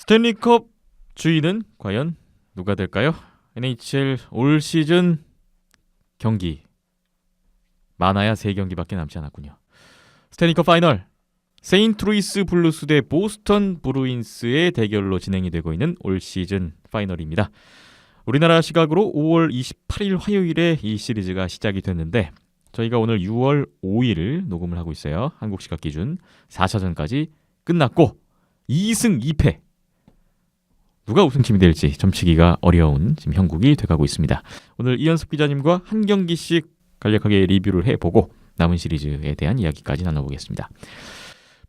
스탠리컵 주인은 과연 누가 될까요? NHL 올 시즌 경기 많아야 3경기밖에 남지 않았군요. 스탠리컵 파이널 세인트루이스 블루스 대 보스턴 브루인스의 대결로 진행이 되고 있는 올 시즌 파이널입니다. 우리나라 시각으로 5월 28일 화요일에 이 시리즈가 시작이 됐는데 저희가 오늘 6월 5일 녹음을 하고 있어요. 한국 시각 기준 4차전까지 끝났고 2승 2패 누가 우승팀이 될지 점치기가 어려운 지금 형국이 돼가고 있습니다. 오늘 이현섭 기자님과 한 경기씩 간략하게 리뷰를 해보고 남은 시리즈에 대한 이야기까지 나눠보겠습니다.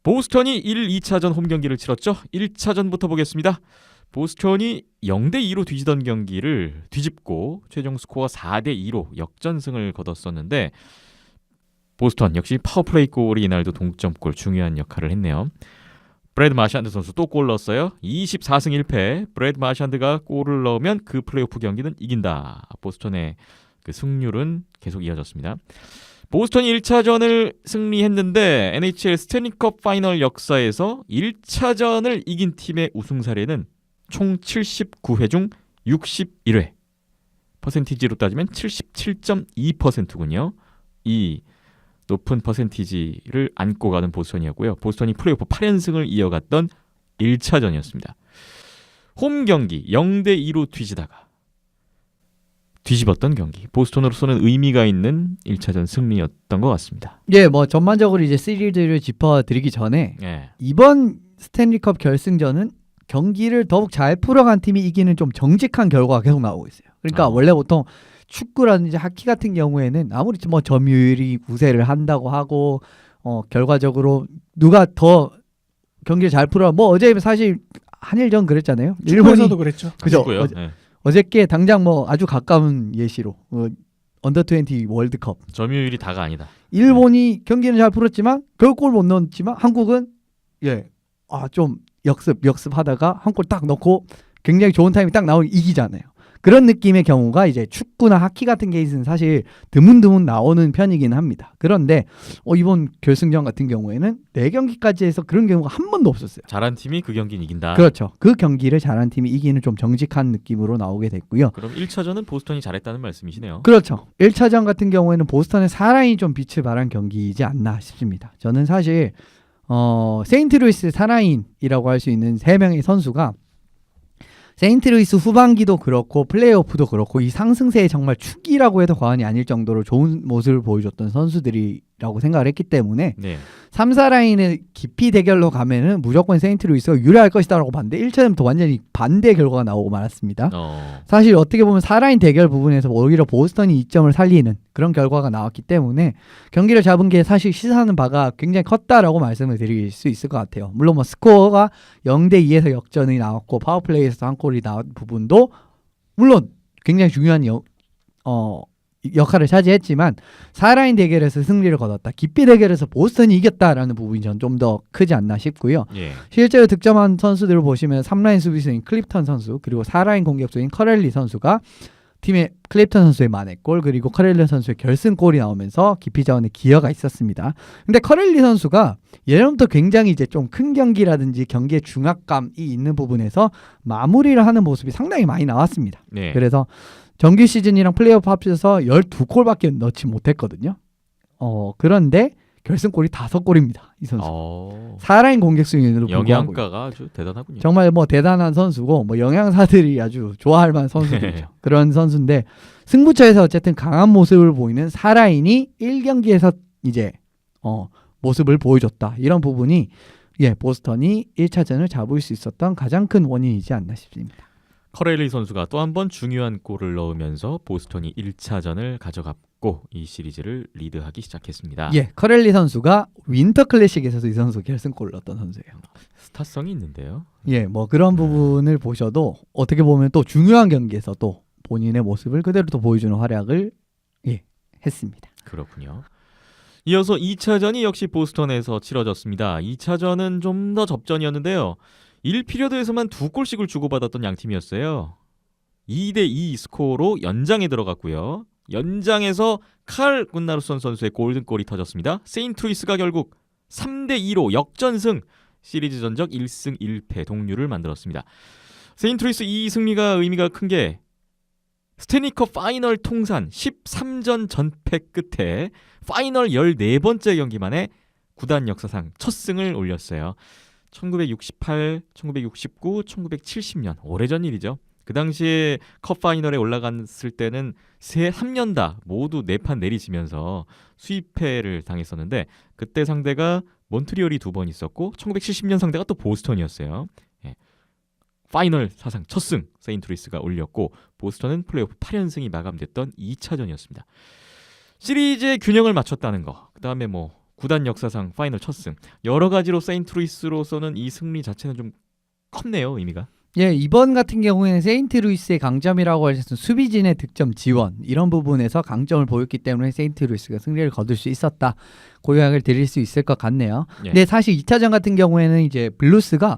보스턴이 1, 2차전 홈 경기를 치렀죠. 1차전부터 보겠습니다. 보스턴이 0대2로 뒤지던 경기를 뒤집고 최종 스코어 4대2로 역전승을 거뒀었는데 보스턴 역시 파워플레이 골이 이날도 동점골 중요한 역할을 했네요. 브래드 마샨드 선수 또 골 넣었어요. 24승 1패. 브래드 마샨드가 골을 넣으면 그 플레이오프 경기는 이긴다. 보스턴의 그 승률은 계속 이어졌습니다. 보스턴이 1차전을 승리했는데 NHL 스탠리컵 파이널 역사에서 1차전을 이긴 팀의 우승 사례는 총 79회 중 61회. 퍼센티지로 따지면 77.2%군요. 이 높은 퍼센티지를 안고 가는 보스턴이었고요. 보스턴이 플레이오프 8연승을 이어갔던 1차전이었습니다. 홈 경기 0대2로 뒤집었던 경기. 보스턴으로서는 의미가 있는 1차전 승리였던 것 같습니다. 예, 뭐 전반적으로 이제 시리즈를 짚어드리기 전에 이번 스탠리컵 결승전은 경기를 더욱 잘 풀어간 팀이 이기는 좀 정직한 결과가 계속 나오고 있어요. 그러니까 원래 보통 축구라든지 하키 같은 경우에는 아무리 뭐 점유율이 우세를 한다고 하고 결과적으로 누가 더 경기를 잘 풀어 뭐 어제 사실 한일전 그랬잖아요. 일본에서도 그랬죠. 그죠. 어저께 당장 뭐 아주 가까운 예시로 언더 20 월드컵 점유율이 다가 아니다. 일본이 경기는 잘 풀었지만 결국 골 못 넣었지만 한국은 좀 역습하다가 한 골 딱 넣고 굉장히 좋은 타임이 딱 나오면 이기잖아요. 그런 느낌의 경우가 이제 축구나 하키 같은 케이스는 사실 드문드문 나오는 편이긴 합니다. 그런데 이번 결승전 같은 경우에는 4경기까지 해서 그런 경우가 한 번도 없었어요. 잘한 팀이 그 경기는 이긴다. 그렇죠. 그 경기를 잘한 팀이 이기는 좀 정직한 느낌으로 나오게 됐고요. 그럼 1차전은 보스턴이 잘했다는 말씀이시네요. 그렇죠. 1차전 같은 경우에는 보스턴의 사라인이 좀 빛을 발한 경기이지 않나 싶습니다. 저는 사실 세인트루이스 사라인이라고 할 수 있는 3명의 선수가 세인트루이스 후반기도 그렇고 플레이오프도 그렇고 이 상승세의 정말 축이라고 해도 과언이 아닐 정도로 좋은 모습을 보여줬던 선수들이라고 생각을 했기 때문에 3, 4라인의 깊이 대결로 가면은 무조건 세인트루이스가 유리할 것이다라고 봤는데 1차전부터 완전히 반대 결과가 나오고 말았습니다. 사실 어떻게 보면 4라인 대결 부분에서 오히려 보스턴이 이점을 살리는 그런 결과가 나왔기 때문에 경기를 잡은 게 사실 시사하는 바가 굉장히 컸다라고 말씀을 드릴 수 있을 것 같아요. 물론 뭐 스코어가 0대2에서 역전이 나왔고 파워플레이에서 한 골이 나온 부분도 물론 굉장히 중요한 역할을 차지했지만 4라인 대결에서 승리를 거뒀다. 깊이 대결에서 보스턴이 이겼다라는 부분이 전 좀 더 크지 않나 싶고요. 실제로 득점한 선수들을 보시면 3라인 수비수인 클립턴 선수 그리고 4라인 공격수인 커렐리 선수가 팀의 클립턴 선수의 만회골 그리고 커렐리 선수의 결승골이 나오면서 깊이 자원에 기여가 있었습니다. 근데 커렐리 선수가 예전부터 굉장히 이제 좀 큰 경기라든지 경기의 중압감이 있는 부분에서 마무리를 하는 모습이 상당히 많이 나왔습니다. 그래서 정규 시즌이랑 플레이오프 합쳐서 12골밖에 넣지 못했거든요. 그런데 결승골이 5골입니다. 이 선수. 4라인 공격수인으로 영양가가 아주 대단하군요. 정말 뭐 대단한 선수고 뭐 영양사들이 아주 좋아할 만한 선수들이죠. 그런 선수인데 승부처에서 어쨌든 강한 모습을 보이는 4라인이 1경기에서 이제 모습을 보여줬다. 이런 부분이 보스턴이 1차전을 잡을 수 있었던 가장 큰 원인이지 않나 싶습니다. 커렐리 선수가 또 한 번 중요한 골을 넣으면서 보스턴이 1차전을 가져갔고 이 시리즈를 리드하기 시작했습니다. 커렐리 선수가 윈터 클래식에서도 이 선수 결승골을 넣었던 선수예요. 스타성이 있는데요. 뭐 그런 부분을 보셔도 어떻게 보면 또 중요한 경기에서 또 본인의 모습을 그대로 또 보여주는 활약을 했습니다. 그렇군요. 이어서 2차전이 역시 보스턴에서 치러졌습니다. 2차전은 좀 더 접전이었는데요. 1피리어드에서만 2골씩을 주고받았던 양팀이었어요. 2대2 스코어로 연장에 들어갔고요. 연장에서 칼 군나르손 선수의 골든골이 터졌습니다. 세인트루이스가 결국 3대2로 역전승 시리즈 전적 1승 1패 동률을 만들었습니다. 세인트루이스 이 승리가 의미가 큰 게 스탠리컵 파이널 통산 13전 전패 끝에 파이널 14번째 경기 만에 구단 역사상 첫 승을 올렸어요. 1968, 1969, 1970년 오래전 일이죠. 그 당시에 컵 파이널에 올라갔을 때는 3년 다 모두 4판 내리지면서 수입패를 당했었는데 그때 상대가 몬트리올이 2번 있었고 1970년 상대가 또 보스턴이었어요. 예. 파이널 사상 첫 승 세인트루이스가 올렸고 보스턴은 플레이오프 8연승이 마감됐던 2차전이었습니다. 시리즈의 균형을 맞췄다는 거. 그다음에 뭐 구단 역사상 파이널 첫 승. 여러 가지로 세인트루이스로서는 이 승리 자체는 좀 컸네요, 의미가. 예, 이번 같은 경우에는 세인트루이스의 강점이라고 할 수 있는 수비진의 득점 지원 이런 부분에서 강점을 보였기 때문에 세인트루이스가 승리를 거둘 수 있었다. 고요약을 드릴 수 있을 것 같네요. 예. 근데 사실 2차전 같은 경우에는 이제 블루스가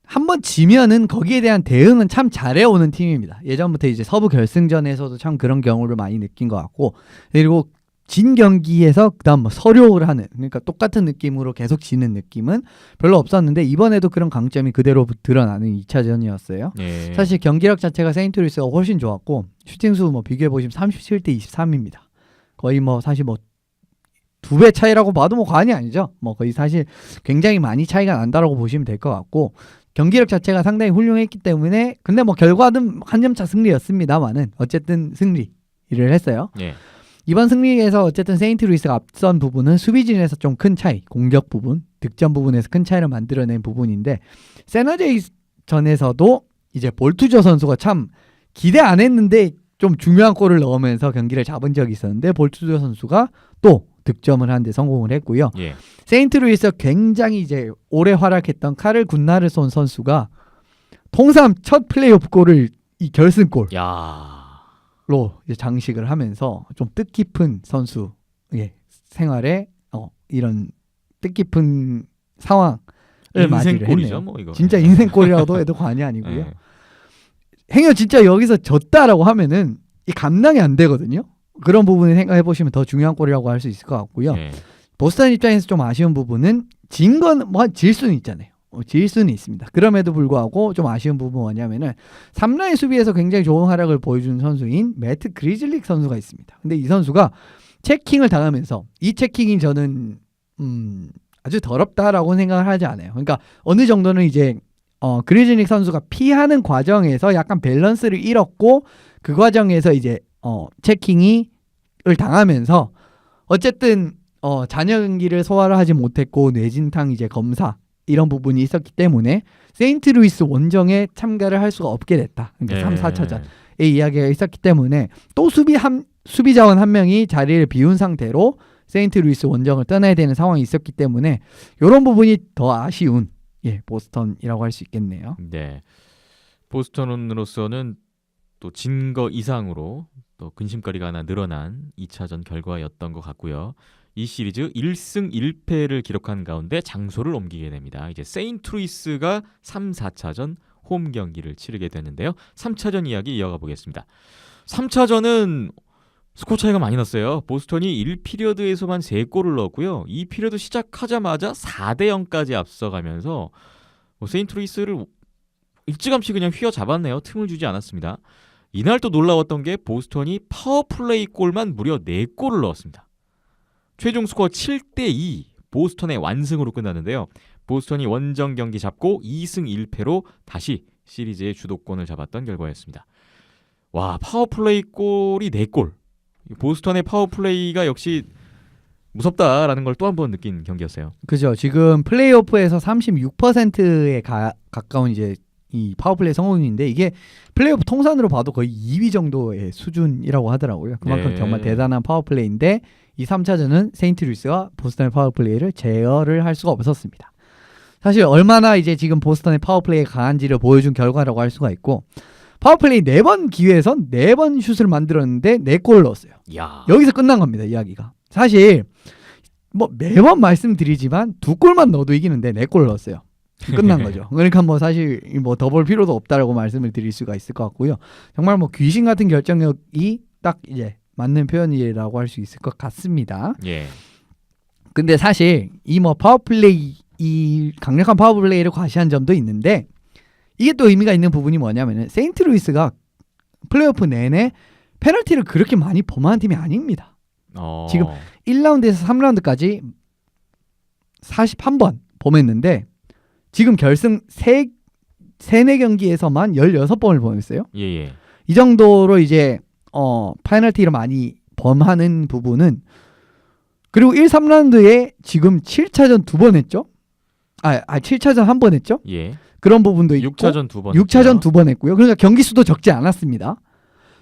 한번 지면은 거기에 대한 대응은 참 잘해오는 팀입니다. 예전부터 이제 서부 결승전에서도 참 그런 경우를 많이 느낀 것 같고, 그리고 진 경기에서 그다음 뭐 서력을 하는, 그러니까 똑같은 느낌으로 계속 지는 느낌은 별로 없었는데 이번에도 그런 강점이 그대로 드러나는 2차전이었어요. 예. 사실 경기력 자체가 세인트루이스가 훨씬 좋았고 슈팅수 뭐 비교해 보시면 37대 23입니다. 거의 뭐 사실 뭐 2배 차이라고 봐도 뭐 과언이 아니죠. 뭐 거의 사실 굉장히 많이 차이가 난다라고 보시면 될 것 같고, 경기력 자체가 상당히 훌륭했기 때문에, 근데 뭐 결과는 한 점 차 승리였습니다만은 어쨌든 승리를 했어요. 예. 이번 승리에서 어쨌든 세인트루이스가 앞선 부분은 수비진에서 좀 큰 차이, 공격 부분, 득점 부분에서 큰 차이를 만들어낸 부분인데, 세너제이전에서도 이제 볼투저 선수가 참 기대 안 했는데 좀 중요한 골을 넣으면서 경기를 잡은 적이 있었는데 볼투저 선수가 또 득점을 하는데 성공을 했고요. 예. 세인트루이스 굉장히 이제 오래 활약했던 카를 군나르손 선수가 통산 첫 플레이오프 골을 이 결승골 야. 로 이제 장식을 하면서 좀 뜻깊은 선수 생활에 이런 뜻깊은 상황을 맞이를 인생골이죠, 했네요. 뭐 이거. 진짜 인생골이라도 해도 과언이 아니고요. 예. 행여 진짜 여기서 졌다라고 하면은 이 감당이 안 되거든요. 그런 부분을 생각해 보시면 더 중요한 골이라고 할 수 있을 것 같고요. 예. 보스턴 입장에서 좀 아쉬운 부분은 진 건 뭐 질 수는 있잖아요. 질 수는 있습니다. 그럼에도 불구하고 좀 아쉬운 부분은 뭐냐면은 3라인 수비에서 굉장히 좋은 활약을 보여준 선수인 매트 그리즐릭 선수가 있습니다. 근데 이 선수가 체킹을 당하면서, 이 체킹이 저는 아주 더럽다라고 생각을 하지 않아요. 그러니까 어느 정도는 이제 그리즐릭 선수가 피하는 과정에서 약간 밸런스를 잃었고, 그 과정에서 이제 체킹을 당하면서 어쨌든 잔여 경기를 소화를 하지 못했고 뇌진탕 이제 검사 이런 부분이 있었기 때문에 세인트루이스 원정에 참가를 할 수가 없게 됐다. 그러니까 3, 4차전의 이야기가 있었기 때문에 또 수비 자원 한 명이 자리를 비운 상태로 세인트루이스 원정을 떠나야 되는 상황이 있었기 때문에 이런 부분이 더 아쉬운 보스턴이라고 할 수 있겠네요. 네. 보스턴으로서는 또 진 거 이상으로 또 근심거리가 하나 늘어난 2차전 결과였던 것 같고요. 이 시리즈 1승 1패를 기록한 가운데 장소를 옮기게 됩니다. 이제 세인트루이스가 3, 4차전 홈 경기를 치르게 되는데요. 3차전 이야기 이어가 보겠습니다. 3차전은 스코어 차이가 많이 났어요. 보스턴이 1피리어드에서만 3골을 넣었고요. 2피리어드 시작하자마자 4대0까지 앞서가면서 세인트루이스를 일찌감치 그냥 휘어잡았네요. 틈을 주지 않았습니다. 이날 또 놀라웠던 게 보스턴이 파워플레이 골만 무려 4골을 넣었습니다. 최종 스코어 7대2 보스턴의 완승으로 끝났는데요. 보스턴이 원정 경기 잡고 2승 1패로 다시 시리즈의 주도권을 잡았던 결과였습니다. 와, 파워플레이 골이 4골. 보스턴의 파워플레이가 역시 무섭다라는 걸 또 한 번 느낀 경기였어요. 그죠. 지금 플레이오프에서 36%에 가까운 이제 이 파워플레이 성공률인데, 이게 플레이오프 통산으로 봐도 거의 2위 정도의 수준이라고 하더라고요. 그만큼 정말 대단한 파워플레이인데, 이 3차전은 세인트루이스가 보스턴의 파워플레이를 제어를 할 수가 없었습니다. 사실 얼마나 이제 지금 보스턴의 파워플레이가 강한지를 보여준 결과라고 할 수가 있고, 파워플레이 4번 기회에서 4번 슛을 만들었는데 4골을 넣었어요. 야. 여기서 끝난 겁니다, 이야기가. 사실 뭐 매번 말씀드리지만 2골만 넣어도 이기는데 4골을 넣었어요. 끝난 거죠. 그러니까 뭐 사실 뭐 더 볼 필요도 없다라고 말씀을 드릴 수가 있을 것 같고요. 정말 뭐 귀신 같은 결정력이 딱 이제 맞는 표현이라고 할 수 있을 것 같습니다. 예. 근데 사실 이 뭐 파워플레이 이 강력한 파워플레이를 과시한 점도 있는데 이게 또 의미가 있는 부분이 뭐냐면은 세인트루이스가 플레이오프 내내 페널티를 그렇게 많이 범하는 팀이 아닙니다. 지금 1라운드에서 3라운드까지 41번 범했는데 지금 결승 4경기에서만 16번을 범했어요. 예. 이 정도로 이제 페널티를 많이 범하는 부분은 그리고 1, 3라운드에 지금 7차전 2번 했죠. 7차전 1번 했죠. 예. 그런 부분도 있고 6차전 2번 6차전 2번 했고요. 그러니까 경기 수도 적지 않았습니다.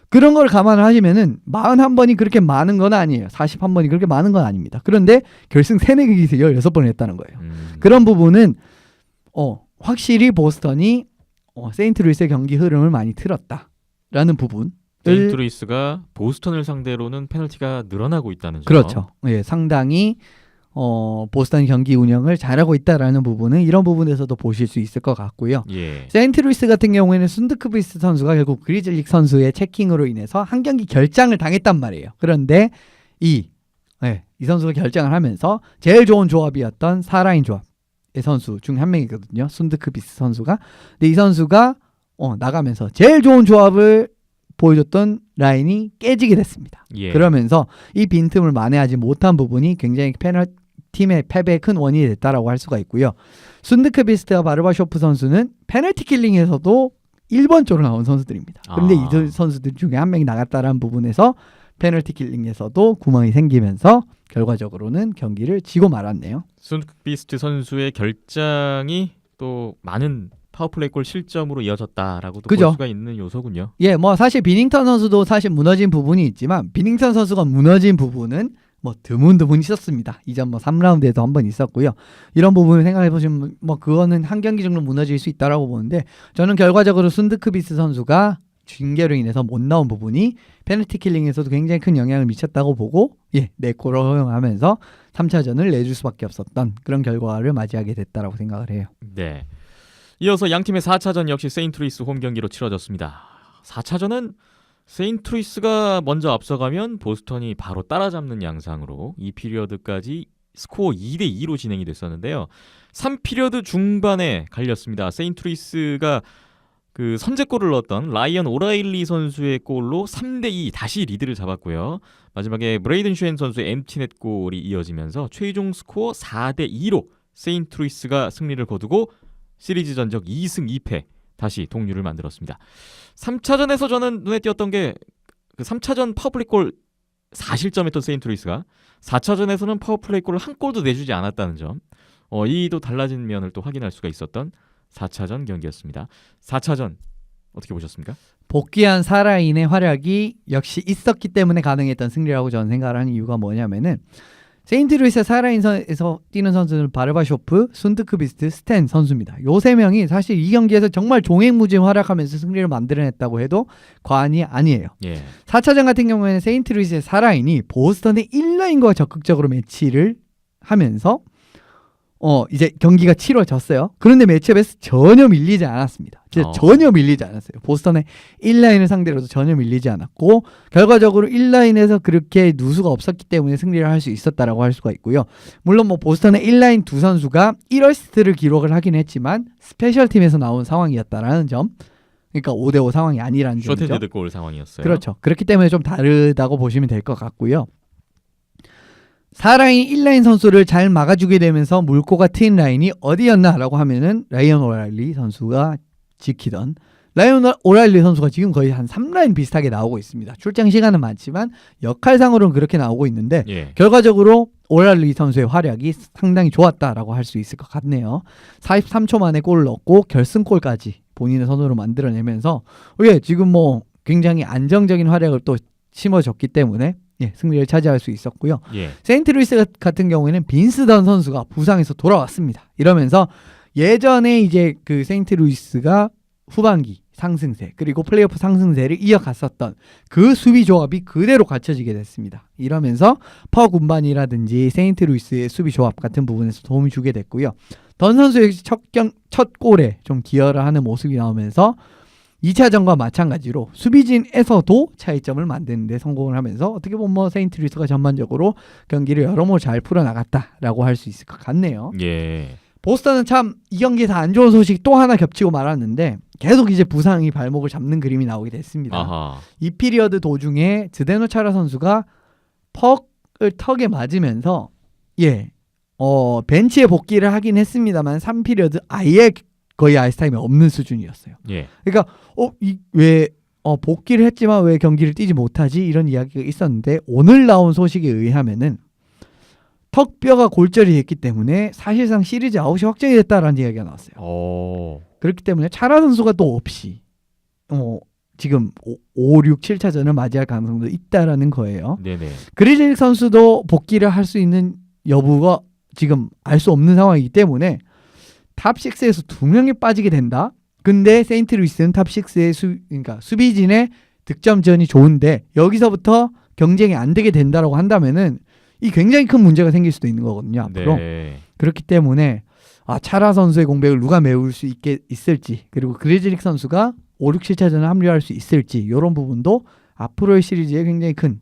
그런 걸 감안을 하시면은 41번이 그렇게 많은 건 아니에요. 41번이 그렇게 많은 건 아닙니다. 그런데 결승 4경기에서 16번을 했다는 거예요. 그런 부분은 확실히 보스턴이 세인트루이스의 경기 흐름을 많이 틀었다라는 부분. 세인트루이스가 보스턴을 상대로는 페널티가 늘어나고 있다는 점. 그렇죠. 예, 상당히 보스턴 경기 운영을 잘하고 있다라는 부분은 이런 부분에서도 보실 수 있을 것 같고요. 예. 세인트루이스 같은 경우에는 순드크비스트 선수가 결국 그리즐릭 선수의 체킹으로 인해서 한 경기 결장을 당했단 말이에요. 그런데 이 선수가 결장을 하면서 제일 좋은 조합이었던 4라인 조합의 선수 중 한 명이거든요. 순드크비스트 선수가. 근데 이 선수가 나가면서 제일 좋은 조합을 보여줬던 라인이 깨지게 됐습니다. 예. 그러면서 이 빈틈을 만회하지 못한 부분이 굉장히 팀의 패배의 큰 원인이 됐다라고 할 수가 있고요. 순드크비스트와 바르바쇼프 선수는 페널티 킬링에서도 1번 쪽으로 나온 선수들입니다. 그런데 이 선수들 중에 한 명이 나갔다라는 부분에서 페널티 킬링에서도 구멍이 생기면서 결과적으로는 경기를 지고 말았네요. 순드크비스트 선수의 결장이 또 많은 파워플레이 골 실점으로 이어졌다라고도 볼 수가 있는 요소군요. 예, 뭐 사실 비닝턴 선수도 사실 무너진 부분이 있지만 비닝턴 선수가 무너진 부분은 뭐 드문드문 있었습니다. 이전 3라운드에도 한 번 있었고요. 이런 부분을 생각해 보시면 그거는 한 경기 정도 무너질 수 있다라고 보는데 저는 결과적으로 순드크비스 선수가 징계로 인해서 못 나온 부분이 페널티 킬링에서도 굉장히 큰 영향을 미쳤다고 보고 4골을 허용하면서 3차전을 내줄 수밖에 없었던 그런 결과를 맞이하게 됐다라고 생각을 해요. 네. 이어서 양팀의 4차전 역시 세인트루이스 홈 경기로 치러졌습니다. 4차전은 세인트루이스가 먼저 앞서가면 보스턴이 바로 따라잡는 양상으로 2피리어드까지 스코어 2대2로 진행이 됐었는데요. 3피리어드 중반에 갈렸습니다. 세인트루이스가 그 선제골을 넣었던 라이언 오라일리 선수의 골로 3대2 다시 리드를 잡았고요. 마지막에 브레이든 슈엔 선수의 엠티넷 골이 이어지면서 최종 스코어 4대2로 세인트루이스가 승리를 거두고 시리즈 전적 2승 2패 다시 동률을 만들었습니다. 3차전에서 저는 눈에 띄었던 게 그 3차전 파워플레이 골 4실점했던 세인트루이스가 4차전에서는 파워플레이 골을 한 골도 내주지 않았다는 점. 이도 달라진 면을 또 확인할 수가 있었던 4차전 경기였습니다. 4차전 어떻게 보셨습니까? 복귀한 사라인의 활약이 역시 있었기 때문에 가능했던 승리라고 저는 생각을 하는 이유가 뭐냐면은 세인트루이스 사라인에서 뛰는 선수는 바르바쇼프, 순드크비스트, 스탠 선수입니다. 요 세 명이 사실 이 경기에서 정말 종횡무진 활약하면서 승리를 만들어냈다고 해도 과언이 아니에요. 예. 4차전 같은 경우에는 세인트루이스의 사라인이 보스턴의 1라인과 적극적으로 매치를 하면서 이제 경기가 치러졌어요. 그런데 매치업에서 전혀 밀리지 않았습니다. 진짜 전혀 밀리지 않았어요. 보스턴의 1라인을 상대로도 전혀 밀리지 않았고 결과적으로 1라인에서 그렇게 누수가 없었기 때문에 승리를 할 수 있었다라고 할 수가 있고요. 물론 보스턴의 1라인 두 선수가 1어시스트를 기록을 하긴 했지만 스페셜 팀에서 나온 상황이었다라는 점. 그러니까 5대5 상황이 아니라는 점이죠. 쇼트헤드 골 상황이었어요. 그렇죠. 그렇기 때문에 좀 다르다고 보시면 될 것 같고요. 4라인 1라인 선수를 잘 막아주게 되면서 물꼬가 트인 라인이 어디였나라고 하면은 라이언 오라일리 선수가 지키던 라이언 오라일리 선수가 지금 거의 한 3라인 비슷하게 나오고 있습니다. 출장 시간은 많지만 역할상으로는 그렇게 나오고 있는데 결과적으로 오라일리 선수의 활약이 상당히 좋았다라고 할 수 있을 것 같네요. 43초 만에 골을 넣고 결승골까지 본인의 선으로 만들어내면서 지금 굉장히 안정적인 활약을 또 심어줬기 때문에 승리를 차지할 수 있었고요. 세인트루이스 같은 경우에는 빈스 던 선수가 부상에서 돌아왔습니다. 이러면서 예전에 이제 그 세인트루이스가 후반기 상승세 그리고 플레이오프 상승세를 이어갔었던 그 수비 조합이 그대로 갖춰지게 됐습니다. 이러면서 퍼 군반이라든지 세인트루이스의 수비 조합 같은 부분에서 도움이 주게 됐고요. 던 선수의 첫 골에 좀 기여를 하는 모습이 나오면서 2차전과 마찬가지로 수비진에서도 차이점을 만드는 데 성공을 하면서 어떻게 보면 세인트루이스가 전반적으로 경기를 여러모로 잘 풀어나갔다라고 할 수 있을 것 같네요. 보스턴은 참 이 경기에 다 안 좋은 소식 또 하나 겹치고 말았는데 계속 이제 부상이 발목을 잡는 그림이 나오게 됐습니다. 아하. 이 피리어드 도중에 zdeno 차라 선수가 퍽을 턱에 맞으면서 벤치에 복귀를 하긴 했습니다만 3피리어드 아예 거의 아이스타임이 없는 수준이었어요. 예. 그러니까 왜 복귀를 했지만 왜 경기를 뛰지 못하지 이런 이야기가 있었는데 오늘 나온 소식에 의하면은 턱뼈가 골절이 됐기 때문에 사실상 시리즈 아웃이 확정이 됐다라는 이야기가 나왔어요. 그렇기 때문에 차라 선수가 또 없이 지금 5, 6, 7차전을 맞이할 가능성도 있다라는 거예요. 네네. 그리즐 선수도 복귀를 할 수 있는 여부가 지금 알 수 없는 상황이기 때문에 탑6에서 2명이 빠지게 된다. 근데 세인트루이스는 탑6의 그러니까 수비진의 득점전이 좋은데 여기서부터 경쟁이 안 되게 된다라고 한다면은 이 굉장히 큰 문제가 생길 수도 있는 거거든요. 앞으로. 네. 그렇기 때문에 차라 선수의 공백을 누가 메울 수 있을지 그리고 그리즐릭 선수가 5, 6, 7차전에 합류할 수 있을지 이런 부분도 앞으로의 시리즈에 굉장히 큰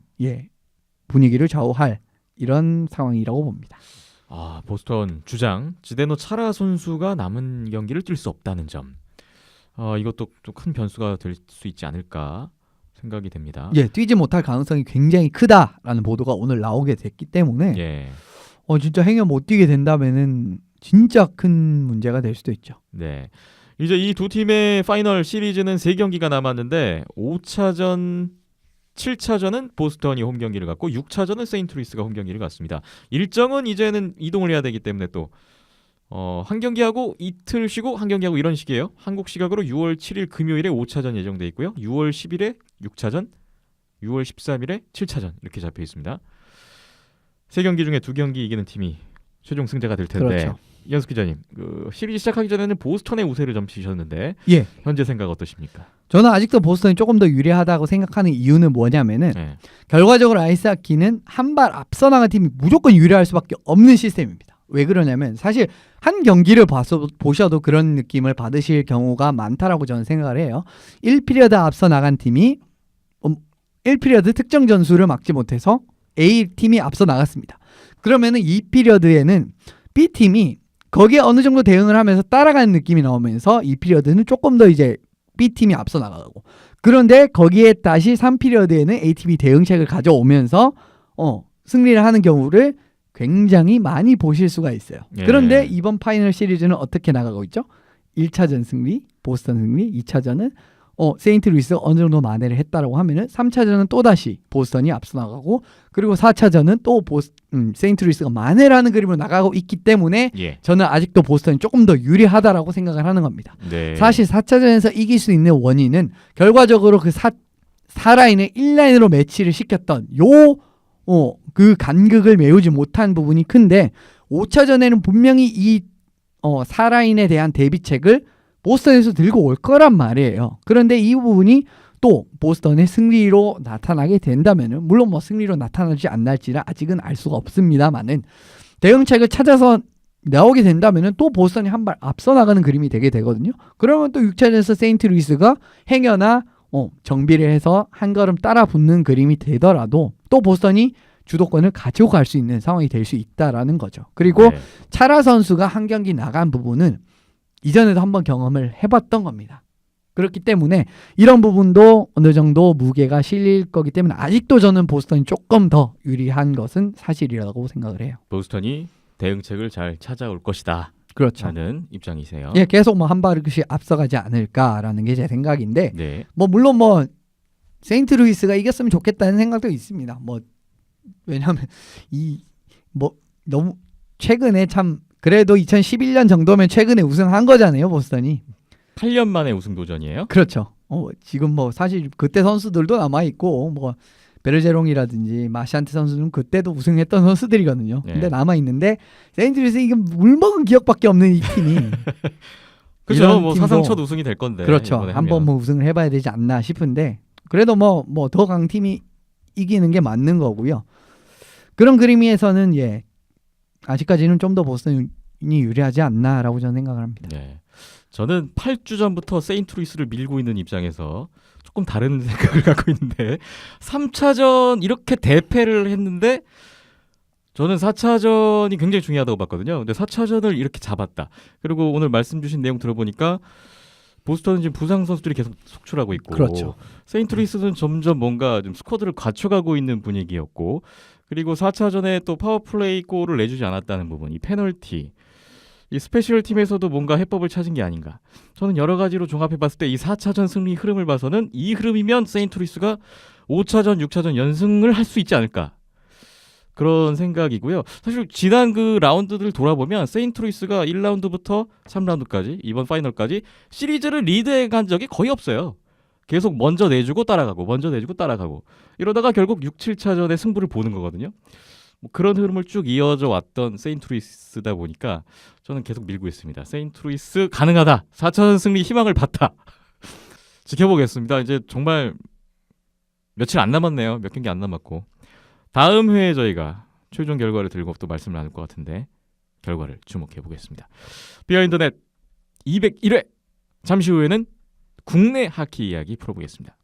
분위기를 좌우할 이런 상황이라고 봅니다. 보스턴 주장 zdeno 차라 선수가 남은 경기를 뛸 수 없다는 점. 이것도 좀 큰 변수가 될 수 있지 않을까 생각이 됩니다. 뛰지 못할 가능성이 굉장히 크다라는 보도가 오늘 나오게 됐기 때문에 예. 진짜 행여 못 뛰게 된다면은 진짜 큰 문제가 될 수도 있죠. 네. 이제 이 두 팀의 파이널 시리즈는 3경기가 남았는데 5차전, 7차전은 보스턴이 홈 경기를 갖고 6차전은 세인트루이스가 홈 경기를 갖습니다. 일정은 이제는 이동을 해야 되기 때문에 또 한 경기하고 이틀 쉬고 한 경기하고 이런 식이에요. 한국 시각으로 6월 7일 금요일에 5차전 예정돼 있고요. 6월 10일에 6차전, 6월 13일에 7차전 이렇게 잡혀 있습니다. 3경기 중에 2경기 이기는 팀이 최종 승자가 될 텐데. 그렇죠. 이현숙 기자님, 시리즈 시작하기 전에는 보스턴의 우세를 점치셨는데 현재 생각 어떠십니까? 저는 아직도 보스턴이 조금 더 유리하다고 생각하는 이유는 뭐냐면은 결과적으로 아이스하키는 한 발 앞서 나간 팀이 무조건 유리할 수밖에 없는 시스템입니다. 왜 그러냐면 사실 한 경기를 보셔도 그런 느낌을 받으실 경우가 많다라고 저는 생각을 해요. 1피리어드 앞서 나간 팀이 1피리어드 특정 전술을 막지 못해서 A팀이 앞서 나갔습니다. 그러면은 2피리어드에는 B팀이 거기에 어느 정도 대응을 하면서 따라가는 느낌이 나오면서 2피리어드는 조금 더 이제 B팀이 앞서 나가고 그런데 거기에 다시 3피리어드에는 A팀이 대응책을 가져오면서 승리를 하는 경우를 굉장히 많이 보실 수가 있어요. 그런데 이번 파이널 시리즈는 어떻게 나가고 있죠? 1차전 승리, 보스턴 승리, 2차전은 세인트루이스가 어느 정도 만회를 했다라고 하면은 3차전은 또다시 보스턴이 앞서 나가고 그리고 4차전은 또 세인트루이스가 만회를 하는 그림으로 나가고 있기 때문에 저는 아직도 보스턴이 조금 더 유리하다라고 생각을 하는 겁니다. 사실 4차전에서 이길 수 있는 원인은 결과적으로 그 4라인을 1라인으로 매치를 시켰던 그 간극을 메우지 못한 부분이 큰데 5차전에는 분명히 이 4라인에 대한 대비책을 보스턴에서 들고 올 거란 말이에요. 그런데 이 부분이 또 보스턴의 승리로 나타나게 된다면은 물론 승리로 나타나지 않을지는 아직은 알 수가 없습니다만은 대응책을 찾아서 나오게 된다면은 또 보스턴이 한 발 앞서 나가는 그림이 되게 되거든요. 그러면 또 6차전에서 세인트루이스가 행여나 정비를 해서 한 걸음 따라 붙는 그림이 되더라도 또 보스턴이 주도권을 가지고 갈 수 있는 상황이 될 수 있다라는 거죠. 그리고 차라 선수가 한 경기 나간 부분은 이전에도 한번 경험을 해봤던 겁니다. 그렇기 때문에 이런 부분도 어느 정도 무게가 실릴 거기 때문에 아직도 저는 보스턴이 조금 더 유리한 것은 사실이라고 생각을 해요. 보스턴이 대응책을 잘 찾아올 것이다. 그렇죠. 라는 입장이세요. 계속 한 발씩 앞서가지 않을까라는 게 제 생각인데 물론 세인트루이스가 이겼으면 좋겠다는 생각도 있습니다. 왜냐하면 너무 최근에 참 그래도 2011년 정도면 최근에 우승한 거잖아요, 보스턴이. 8년 만에 우승 도전이에요? 그렇죠. 지금 사실 그때 선수들도 남아 있고 베르제롱이라든지 마샨트 선수는 그때도 우승했던 선수들이거든요. 근데 남아 있는데 세인트루이스 이게 물먹은 기억밖에 없는 이 팀이. 그렇죠. 사상 첫 우승이 될 건데. 그렇죠. 한번 우승을 해봐야 되지 않나 싶은데 그래도 더 강팀이 이기는 게 맞는 거고요. 그런 그림에서는 아직까지는 좀 더 보스턴이 유리하지 않나라고 저는 생각을 합니다. 저는 8주 전부터 세인트루이스를 밀고 있는 입장에서 조금 다른 생각을 갖고 있는데 3차전 이렇게 대패를 했는데 저는 4차전이 굉장히 중요하다고 봤거든요. 근데 4차전을 이렇게 잡았다. 그리고 오늘 말씀 주신 내용 들어보니까 보스턴은 지금 부상 선수들이 계속 속출하고 있고 그렇죠. 세인트루이스는 점점 뭔가 좀 스쿼드를 갖춰가고 있는 분위기였고 그리고 4차전에 또 파워플레이 골을 내주지 않았다는 부분, 이 페널티, 이 스페셜 팀에서도 뭔가 해법을 찾은 게 아닌가. 저는 여러 가지로 종합해봤을 때 이 4차전 승리 흐름을 봐서는 이 흐름이면 세인트루이스가 5차전, 6차전 연승을 할 수 있지 않을까. 그런 생각이고요. 사실 지난 그 라운드들 돌아보면 세인트루이스가 1라운드부터 3라운드까지 이번 파이널까지 시리즈를 리드해 간 적이 거의 없어요. 계속 먼저 내주고 따라가고 먼저 내주고 따라가고 이러다가 결국 6, 7차전의 승부를 보는 거거든요. 뭐 그런 흐름을 쭉 이어져 왔던 세인트루이스다 보니까 저는 계속 밀고 있습니다. 세인트루이스 가능하다. 4차전 승리 희망을 봤다. 지켜보겠습니다. 이제 정말 며칠 안 남았네요. 몇 경기 안 남았고 다음 회에 저희가 최종 결과를 들고 또 말씀을 나눌 것 같은데 결과를 주목해 보겠습니다. 비하인드넷 201회 잠시 후에는 국내 하키 이야기 풀어보겠습니다.